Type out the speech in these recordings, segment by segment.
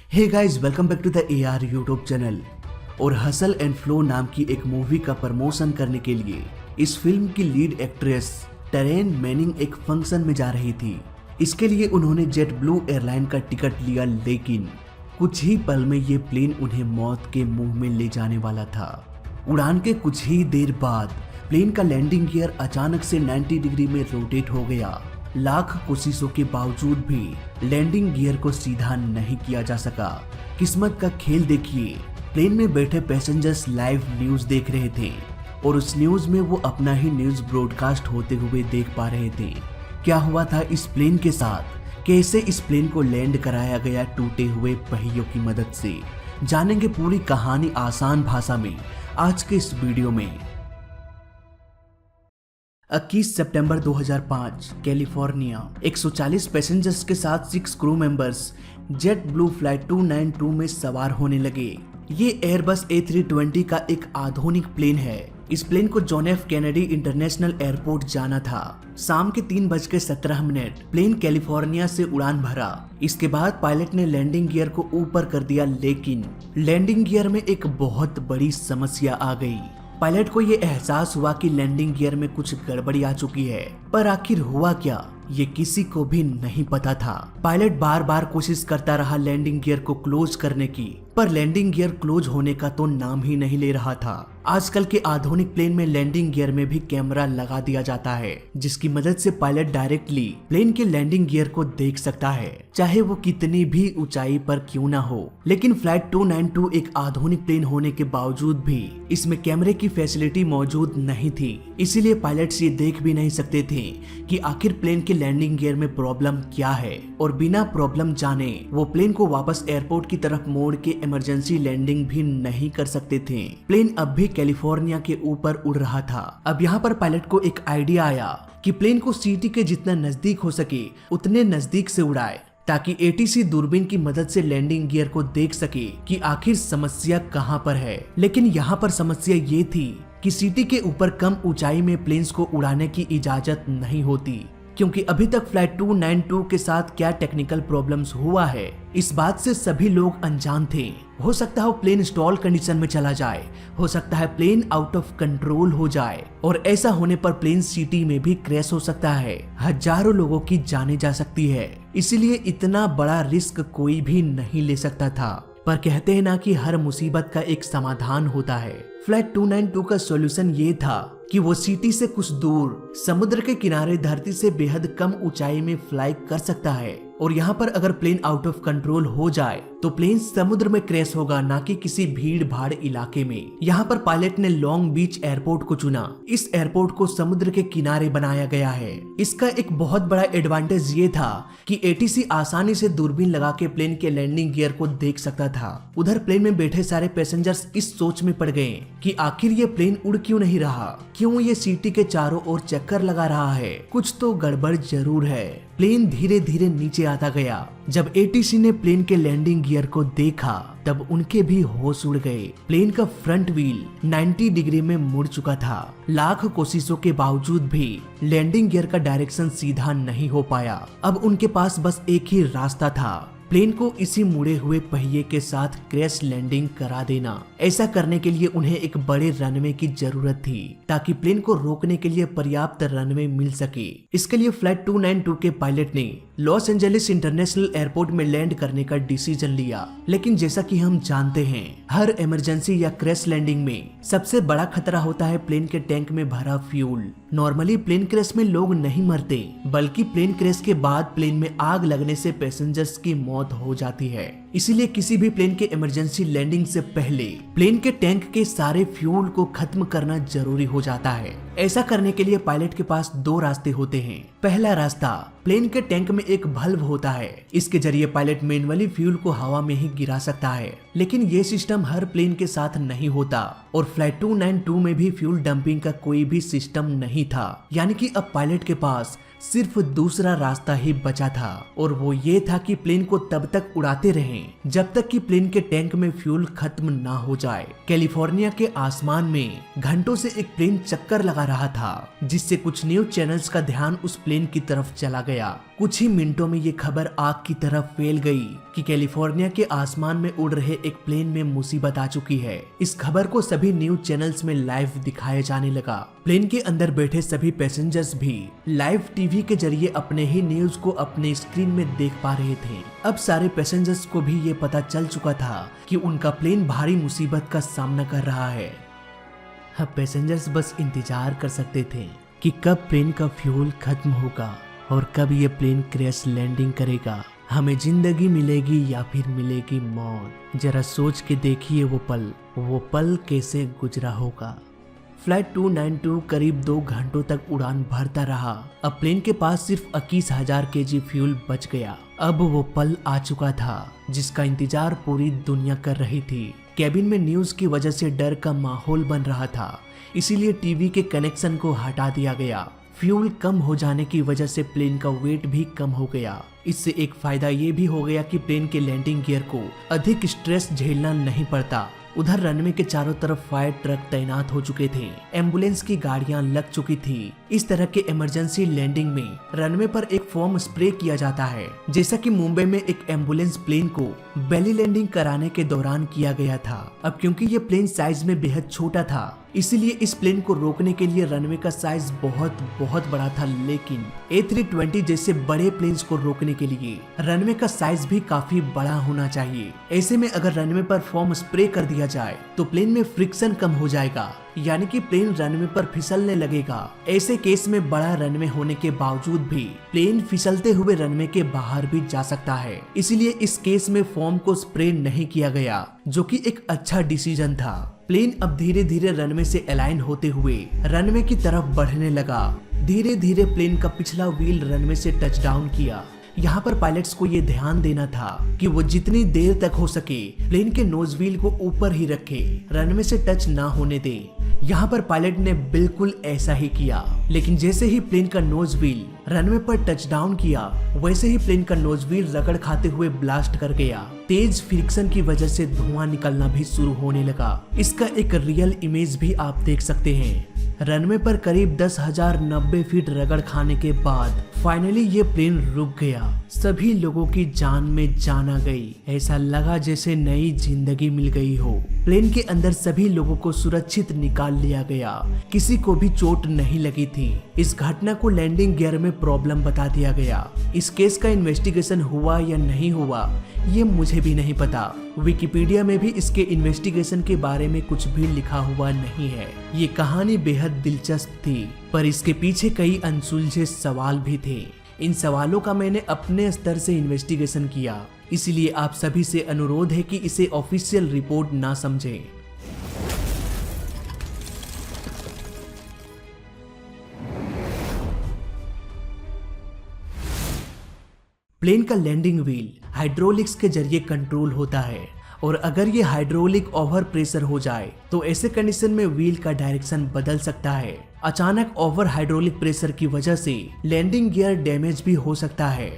Hey guys, welcome back to the AR YouTube channel. और hustle and flow नाम की एक मूवी का प्रमोशन करने के लिए इस फिल्म की लीड एक्ट्रेस टेरेन मैनिंग एक फंक्शन में जा रही थी। इसके लिए उन्होंने जेट ब्लू एयरलाइन का टिकट लिया, लेकिन कुछ ही पल में ये प्लेन उन्हें मौत के मुंह में ले जाने वाला था। उड़ान के कुछ ही देर बाद प्लेन का लैंडिंग गियर अचानक से 90 डिग्री में रोटेट हो गया। लाख कोशिशों के बावजूद भी लैंडिंग गियर को सीधा नहीं किया जा सका। किस्मत का खेल देखिए, प्लेन में बैठे पैसेंजर्स लाइव न्यूज देख रहे थे और उस न्यूज में वो अपना ही न्यूज ब्रॉडकास्ट होते हुए देख पा रहे थे। क्या हुआ था इस प्लेन के साथ, कैसे इस प्लेन को लैंड कराया गया टूटे हुए पहियों की मदद से, जानेंगे पूरी कहानी आसान भाषा में आज के इस वीडियो में। 21 सितंबर 2005 कैलिफोर्निया 140 पैसेंजर्स के साथ 6 crew members jet blue flight 292 में सवार होने लगे। ये एयरबस A320 का एक आधुनिक प्लेन है। इस प्लेन को John F Kennedy international airport जाना था। शाम के 3:17 प्लेन कैलिफोर्निया से उड़ान भरा। इसके बाद पायलट ने लैंडिंग गियर को ऊपर कर दिया, लेकिन लैंडिंग गियर में एक बहुत बड़ी समस्या आ गई। पायलट को ये एहसास हुआ कि लैंडिंग गियर में कुछ गड़बड़ी आ चुकी है, पर आखिर हुआ क्या ये किसी को भी नहीं पता था। पायलट बार बार कोशिश करता रहा लैंडिंग गियर को क्लोज करने की, पर लैंडिंग गियर क्लोज होने का तो नाम ही नहीं ले रहा था। आजकल के आधुनिक प्लेन में लैंडिंग गियर में भी कैमरा लगा दिया जाता है, जिसकी मदद से पायलट डायरेक्टली प्लेन के लैंडिंग गियर को देख सकता है, चाहे वो कितनी भी ऊंचाई पर क्यों ना हो। लेकिन फ्लाइट 292 एक आधुनिक प्लेन होने के बावजूद भी इसमें कैमरे की फैसिलिटी मौजूद नहीं थी, इसीलिए पायलट्स ये देख भी नहीं सकते थे कि आखिर प्लेन के लैंडिंग गियर में प्रॉब्लम क्या है। और बिना प्रॉब्लम जाने वो प्लेन को वापस एयरपोर्ट की तरफ मोड़ के इमरजेंसी लैंडिंग भी नहीं कर सकते थे। प्लेन अब भी कैलिफोर्निया के ऊपर उड़ रहा था। अब यहाँ पर पायलट को एक आइडिया आया कि प्लेन को सिटी के जितना नजदीक हो सके उतने नजदीक से उड़ाए, ताकि ATC दूरबीन की मदद से लैंडिंग गियर को देख सके कि आखिर समस्या कहां पर है। लेकिन यहां पर समस्या ये थी कि सिटी के ऊपर कम ऊंचाई में प्लेन्स को उड़ाने की इजाजत नहीं होती, क्योंकि अभी तक फ्लाइट 292 के साथ क्या टेक्निकल प्रॉब्लम्स हुआ है इस बात से सभी लोग अनजान थे। हो सकता है प्लेन स्टॉल कंडीशन में चला जाए, हो सकता है प्लेन आउट ऑफ कंट्रोल हो जाए, और ऐसा होने पर प्लेन सिटी में भी क्रैश हो सकता है। हजारों लोगों की जाने जा सकती है, इसीलिए इतना बड़ा रिस्क कोई भी नहीं ले सकता था। पर कहते हैं ना कि हर मुसीबत का एक समाधान होता है। फ्लाइट 292 का सॉल्यूशन ये था कि वो सिटी से कुछ दूर समुद्र के किनारे धरती से बेहद कम ऊंचाई में फ्लाई कर सकता है। और यहाँ पर अगर प्लेन आउट ऑफ कंट्रोल हो जाए तो प्लेन समुद्र में क्रैश होगा, ना कि किसी भीड़ भाड़ इलाके में। यहाँ पर पायलट ने लॉन्ग बीच एयरपोर्ट को चुना। इस एयरपोर्ट को समुद्र के किनारे बनाया गया है। इसका एक बहुत बड़ा एडवांटेज ये था कि ATC आसानी से दूरबीन लगा के प्लेन के लैंडिंग गियर को देख सकता था। उधर प्लेन में बैठे सारे पैसेंजर्स इस सोच में पड़ गए कि आखिर ये प्लेन उड़ क्यों नहीं रहा, क्यों ये सिटी के चारों ओर चक्कर लगा रहा है, कुछ तो गड़बड़ जरूर है। प्लेन धीरे धीरे नीचे आता गया। जब ATC ने प्लेन के लैंडिंग गियर को देखा तब उनके भी होश उड़ गए। प्लेन का फ्रंट व्हील 90 डिग्री में मुड़ चुका था। लाख कोशिशों के बावजूद भी लैंडिंग गियर का डायरेक्शन सीधा नहीं हो पाया। अब उनके पास बस एक ही रास्ता था, प्लेन को इसी मुड़े हुए पहिए के साथ क्रैश लैंडिंग करा देना। ऐसा करने के लिए उन्हें एक बड़े रनवे की जरूरत थी, ताकि प्लेन को रोकने के लिए पर्याप्त रनवे मिल सके। इसके लिए फ्लाइट 292 के पायलट ने लॉस एंजलिस इंटरनेशनल एयरपोर्ट में लैंड करने का डिसीजन लिया। लेकिन जैसा कि हम जानते हैं, हर इमरजेंसी या क्रैश लैंडिंग में सबसे बड़ा खतरा होता है प्लेन के टैंक में भरा फ्यूल। नॉर्मली प्लेन क्रैश में लोग नहीं मरते, बल्कि प्लेन क्रैश के बाद प्लेन में आग लगने से पैसेंजर्स की मौत हो जाती है। इसीलिए किसी भी प्लेन के इमरजेंसी लैंडिंग से पहले प्लेन के टैंक के सारे फ्यूल को खत्म करना जरूरी हो जाता है। ऐसा करने के लिए पायलट के पास 2 रास्ते होते हैं। पहला रास्ता, प्लेन के टैंक में एक वाल्व होता है। इसके जरिए पायलट मैन्युअली फ्यूल को हवा में ही गिरा सकता है। लेकिन ये सिस्टम हर प्लेन के साथ नहीं होता, और फ्लाइट 292 में भी फ्यूल डंपिंग का कोई भी सिस्टम नहीं था। यानी कि अब पायलट के पास सिर्फ दूसरा रास्ता ही बचा था, और वो ये था कि प्लेन को तब तक उड़ाते रहें जब तक कि प्लेन के टैंक में फ्यूल खत्म ना हो जाए। कैलिफोर्निया के आसमान में घंटों से एक प्लेन चक्कर लगा रहा था, जिससे कुछ न्यूज चैनल्स का ध्यान उस प्लेन की तरफ चला गया। कुछ ही मिनटों में ये खबर आग की तरह फैल गई कि कैलिफोर्निया के आसमान में उड़ रहे एक प्लेन में मुसीबत आ चुकी है। इस खबर को सभी न्यूज चैनल्स में लाइव दिखाया जाने लगा। प्लेन के अंदर बैठे सभी पैसेंजर्स भी लाइव टीवी के जरिए अपने ही न्यूज को अपने स्क्रीन में देख पा रहे थे। अब सारे पैसेंजर्स को भी ये पता चल चुका था कि उनका प्लेन भारी मुसीबत का सामना कर रहा है। अब पैसेंजर्स बस इंतजार कर सकते थे कि कब प्लेन का फ्यूल खत्म होगा और कब ये प्लेन क्रैश लैंडिंग करेगा। हमें जिंदगी मिलेगी या फिर मिलेगी मौत। जरा सोच के देखिए वो पल कैसे गुजरा होगा। फ्लाइट 292 करीब 2 घंटों तक उड़ान भरता रहा। अब प्लेन के पास सिर्फ 21,000 kg फ्यूल बच गया। अब वो पल आ चुका था जिसका इंतजार पूरी दुनिया कर रही थी। कैबिन में न्यूज की वजह से डर का माहौल बन रहा था, इसीलिए टीवी के कनेक्शन को हटा दिया गया। फ्यूल कम हो जाने की वजह से प्लेन का वेट भी कम हो गया। इससे एक फायदा ये भी हो गया कि प्लेन के लैंडिंग गियर को अधिक स्ट्रेस झेलना नहीं पड़ता। उधर रनवे के चारों तरफ फायर ट्रक तैनात हो चुके थे, एम्बुलेंस की गाड़ियां लग चुकी थी। इस तरह के इमरजेंसी लैंडिंग में रनवे पर एक फोम स्प्रे किया जाता है, जैसा कि मुंबई में एक एम्बुलेंस प्लेन को बेली लैंडिंग कराने के दौरान किया गया था। अब क्योंकि ये प्लेन साइज में बेहद छोटा था, इसीलिए इस प्लेन को रोकने के लिए रनवे का साइज बहुत बड़ा था, लेकिन A320 जैसे बड़े प्लेन्स को रोकने के लिए रनवे का साइज भी काफी बड़ा होना चाहिए। ऐसे में अगर रनवे पर फोम स्प्रे कर दिया जाए तो प्लेन में फ्रिक्शन कम हो जाएगा, यानी कि प्लेन रनवे पर फिसलने लगेगा। ऐसे केस में बड़ा रनवे होने के बावजूद भी प्लेन फिसलते हुए रनवे के बाहर भी जा सकता है। इसीलिए इस केस में फोम को स्प्रे नहीं किया गया, जो कि एक अच्छा डिसीजन था। प्लेन अब धीरे धीरे रनवे से अलाइन होते हुए रनवे की तरफ बढ़ने लगा। धीरे धीरे प्लेन का पिछला व्हील रनवे से टच डाउन किया। यहाँ पर पायलट्स को ये ध्यान देना था कि वो जितनी देर तक हो सके प्लेन के नोज व्हील को ऊपर ही रखे, रनवे से टच ना होने दे। यहाँ पर पायलट ने बिल्कुल ऐसा ही किया, लेकिन जैसे ही प्लेन का नोज व्हील रनवे पर टच डाउन किया, वैसे ही प्लेन का नोज व्हील रगड़ खाते हुए ब्लास्ट कर गया। तेज फ्रिक्शन की वजह से धुआं निकलना भी शुरू होने लगा। इसका एक रियल इमेज भी आप देख सकते हैं। रनवे पर करीब 10,090 फीट रगड़ खाने के बाद फाइनली ये प्लेन रुक गया। सभी लोगों की जान में जान आ गई। ऐसा लगा जैसे नई जिंदगी मिल गई हो। प्लेन के अंदर सभी लोगों को सुरक्षित निकाल लिया गया। किसी को भी चोट नहीं लगी थी। इस घटना को लैंडिंग गियर में प्रॉब्लम बता दिया गया। इस केस का इन्वेस्टिगेशन हुआ या नहीं हुआ ये मुझे भी नहीं पता। विकिपीडिया में भी इसके इन्वेस्टिगेशन के बारे में कुछ भी लिखा हुआ नहीं है। ये कहानी बेहद दिलचस्प थी, पर इसके पीछे कई अनसुलझे सवाल भी थे। इन सवालों का मैंने अपने स्तर से इन्वेस्टिगेशन किया, इसलिए आप सभी से अनुरोध है कि इसे ऑफिशियल रिपोर्ट ना समझें। प्लेन का लैंडिंग व्हील हाइड्रोलिक्स के जरिए कंट्रोल होता है, और अगर ये हाइड्रोलिक ओवर प्रेशर हो जाए तो ऐसे कंडीशन में व्हील का डायरेक्शन बदल सकता है। अचानक ओवर हाइड्रोलिक प्रेशर की वजह से लैंडिंग गियर डैमेज भी हो सकता है।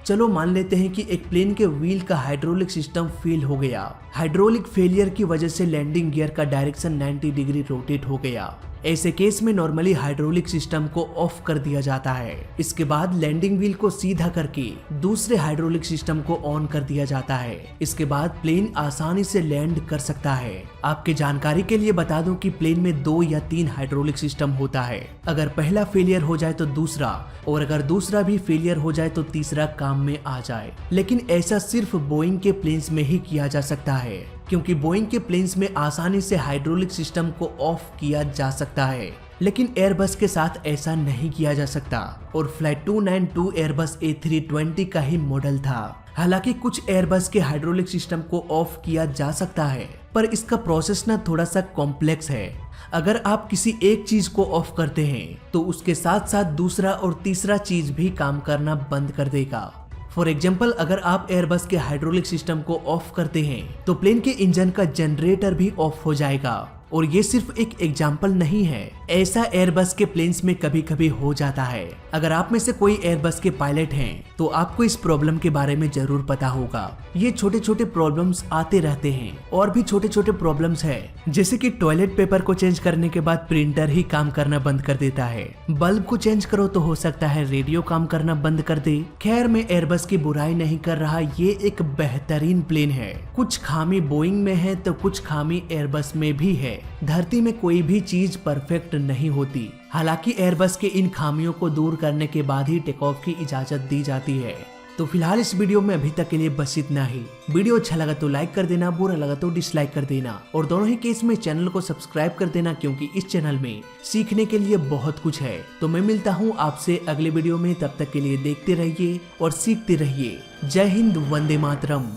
चलो मान लेते हैं कि एक प्लेन के व्हील का हाइड्रोलिक सिस्टम फेल हो गया। हाइड्रोलिक फेलियर की वजह से लैंडिंग गियर का डायरेक्शन 90 डिग्री रोटेट हो गया। ऐसे केस में नॉर्मली हाइड्रोलिक सिस्टम को ऑफ कर दिया जाता है। इसके बाद लैंडिंग व्हील को सीधा करके दूसरे हाइड्रोलिक सिस्टम को ऑन कर दिया जाता है। इसके बाद प्लेन आसानी से लैंड कर सकता है। आपके जानकारी के लिए बता दूं कि प्लेन में 2 या 3 हाइड्रोलिक सिस्टम होता है। अगर पहला फेलियर हो जाए तो दूसरा, और अगर दूसरा भी फेलियर हो जाए तो तीसरा काम में आ जाए। लेकिन ऐसा सिर्फ बोइंग के प्लेन्स में ही किया जा सकता है, क्योंकि बोइंग के प्लेन्स में आसानी से हाइड्रोलिक सिस्टम को ऑफ किया जा सकता है। लेकिन एयरबस के साथ ऐसा नहीं किया जा सकता, और फ्लाइट 292 एयरबस A320 का ही मॉडल था। हालांकि कुछ एयरबस के हाइड्रोलिक सिस्टम को ऑफ किया जा सकता है, पर इसका प्रोसेस ना थोड़ा सा कॉम्प्लेक्स है। अगर आप किसी एक चीज को ऑफ करते हैं तो उसके साथ साथ दूसरा और तीसरा चीज भी काम करना बंद कर देगा। फॉर एग्जाम्पल, अगर आप एयरबस के हाइड्रोलिक सिस्टम को ऑफ करते हैं तो प्लेन के इंजन का जनरेटर भी ऑफ हो जाएगा, और ये सिर्फ एक एग्जाम्पल नहीं है, ऐसा एयरबस के प्लेन्स में कभी कभी हो जाता है। अगर आप में से कोई एयरबस के पायलट हैं तो आपको इस प्रॉब्लम के बारे में जरूर पता होगा। ये छोटे छोटे प्रॉब्लम्स आते रहते हैं और भी छोटे छोटे प्रॉब्लम्स है, जैसे कि टॉयलेट पेपर को चेंज करने के बाद प्रिंटर ही काम करना बंद कर देता है, बल्ब को चेंज करो तो हो सकता है रेडियो काम करना बंद कर दे। खैर, मैं एयरबस की बुराई नहीं कर रहा, ये एक बेहतरीन प्लेन है। कुछ खामी बोइंग में है तो कुछ खामी एयरबस में भी है। धरती में कोई भी चीज परफेक्ट नहीं होती। हालांकि एयरबस के इन खामियों को दूर करने के बाद ही टेक ऑफ की इजाजत दी जाती है। तो फिलहाल इस वीडियो में अभी तक के लिए बस इतना ही। वीडियो अच्छा लगा तो लाइक कर देना, बुरा लगा तो डिसलाइक कर देना और दोनों ही केस में चैनल को सब्सक्राइब कर देना, क्योंकि इस चैनल में सीखने के लिए बहुत कुछ है। तो मैं मिलता हूँ आपसे अगले वीडियो में, तब तक के लिए देखते रहिए और सीखते रहिए। जय हिंद, वंदे मातरम।